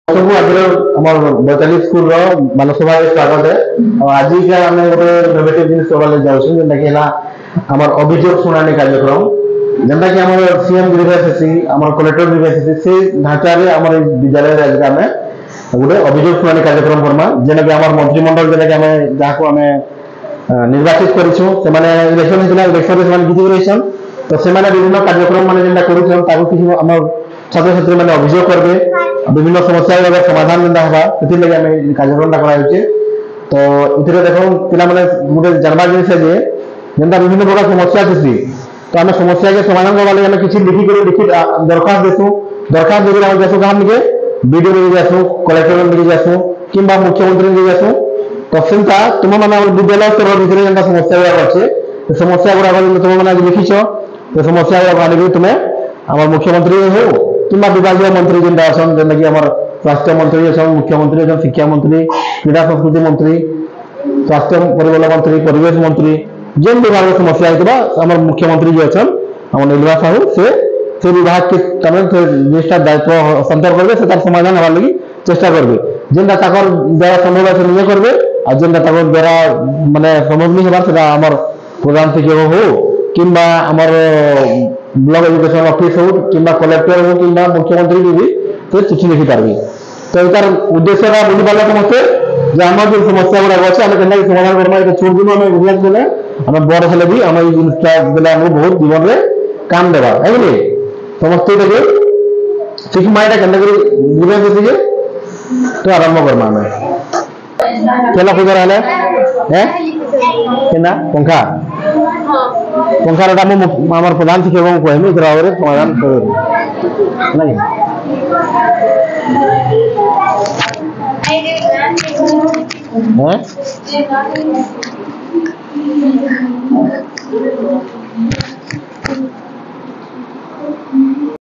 ସବୁ ଆଜିର ଆମର ବୈତାଲିକ ସ୍କୁଲ ର ମାନସଭାରେ ସ୍ୱାଗତ ଆଉ ଆଜିକା ଆମେ ଗୋଟେ ଇନୋଭେଟିଭ ଜିନିଷ କରିବାକୁ ଯାଉଛୁ ଯେନ୍ଟା କି ହେଲା ଆମର ଅଭିଯୋଗ ଶୁଣାଣି କାର୍ଯ୍ୟକ୍ରମ ଯେନ୍ଟା କି ଆମର ସିଏମ ଗ୍ରିଭେନ୍ସ ହେସି ଆମର କଲେକ୍ଟର ଗ୍ରିଭେନ୍ସ ହେସି ସେ ଢାଞ୍ଚାରେ ଆମର ଏଇ ବିଦ୍ୟାଳୟରେ ଆଜି ଆମେ ଗୋଟେ ଅଭିଯୋଗ ଶୁଣାଣି କାର୍ଯ୍ୟକ୍ରମ କରମା ଯେନ୍ଟା କି ଆମର ମନ୍ତ୍ରିମଣ୍ଡଳ ଯେନ୍ଟା କି ଆମେ ଯାହାକୁ ଆମେ ନିର୍ବାଚିତ କରିଛୁ ସେମାନେ ଇଲେକ୍ସନ ହେଇଥିଲା ଇଲେକ୍ସନରେ ସେମାନେ ଜିତି ରହିଛନ୍ ତ ସେମାନେ ବିଭିନ୍ନ କାର୍ଯ୍ୟକ୍ରମ ମାନେ ଯେନ୍ଟା କରୁଛନ୍ ତାକୁ କିଛି ଆମର ଛାତ୍ରଛାତ୍ରୀ ମାନେ ଅଭିଯୋଗ କରିବେ বিভিন্ন সমস্যার সমাধান যেটা হবা সেটির আমি কার্যক্রমটা করা হয়েছে তো এতে দেখুন পিলা মানে গোটে জানবার জিনিস যে যেটা বিভিন্ন প্রকার সমস্যা আছে তো আমি সমস্যাকে সমাধান করবার লাগে আমি কিছু লিখি দরখাস্ত দেসু দরখাস্ত দিয়ে আমি যাসু কাহার নিকে বিডিও নিয়ে যাসু কলেক্টর নিয়ে যাসু কিংবা মুখ্যমন্ত্রী নিয়ে যাসু তো সেটা তোমার মানে আমার বিদ্যালয় স্তর ভিতরে যেটা সমস্যা গুলো আছে সমস্যা গুলো তুমি মানে লিখিছ তো সমস্যা গুলো আনিবি তুমি আমার মুখ্যমন্ত্রী হোক কিংবা বিভাগীয় মন্ত্রী যেটা আছেন যেটা কি আমার স্বাস্থ্য মন্ত্রী আছেন মুখ্যমন্ত্রী আছেন শিক্ষা মন্ত্রী ক্রীড়া সংস্কৃতি মন্ত্রী স্বাস্থ্য পরিবহন মন্ত্রী পরিবেশ মন্ত্রী যে বিভাগের সমস্যা হইতবা আমার মুখ্যমন্ত্রী যে আছেন আমার নীলবা সাহু সে বিভাগকে তাদের জিনিসটা দায়িত্ব হস্তান্তর করবে সে তার সমাধান হওয়ার লাগি চেষ্টা করবে যেটা তাকর দ্বারা সম্ভব আছে নিয়ে করবে আর যেটা তাকর দ্বারা মানে সম্ভব নেই হবার সেটা আমার প্রধান শিক্ষক হোক কিংবা আমার ব্লক এডুকেশন অফিস হোক কিংবা কলেক্টর হোক কিংবা মুখ্যমন্ত্রী भी তো চিঠি লিখি পারবি তো এটার উদ্দেশ্যটা বুঝি পারলে সমস্তে যে আমার যে সমস্যা গুলো আছে আমি কেন সমাধান করবো এটা ছোট দিন আমি অভিযান করলে আমার বড় হলে भी আমার এই জিনিসটা দিলে আমি বহুত জীবনে কাম দেবা বুঝলি সমস্ত এটাকে শিখমা এটা কেন করে বুঝে দিকে তো আরম্ভ করবো আমি কেলা পূজা হলে হ্যাঁ কেনা পঙ্খা পঙ্খাটা আমি আমার প্রধান শিক্ষক কহিমি এর ভাবে সমাধান করবে নাকি হ্যাঁ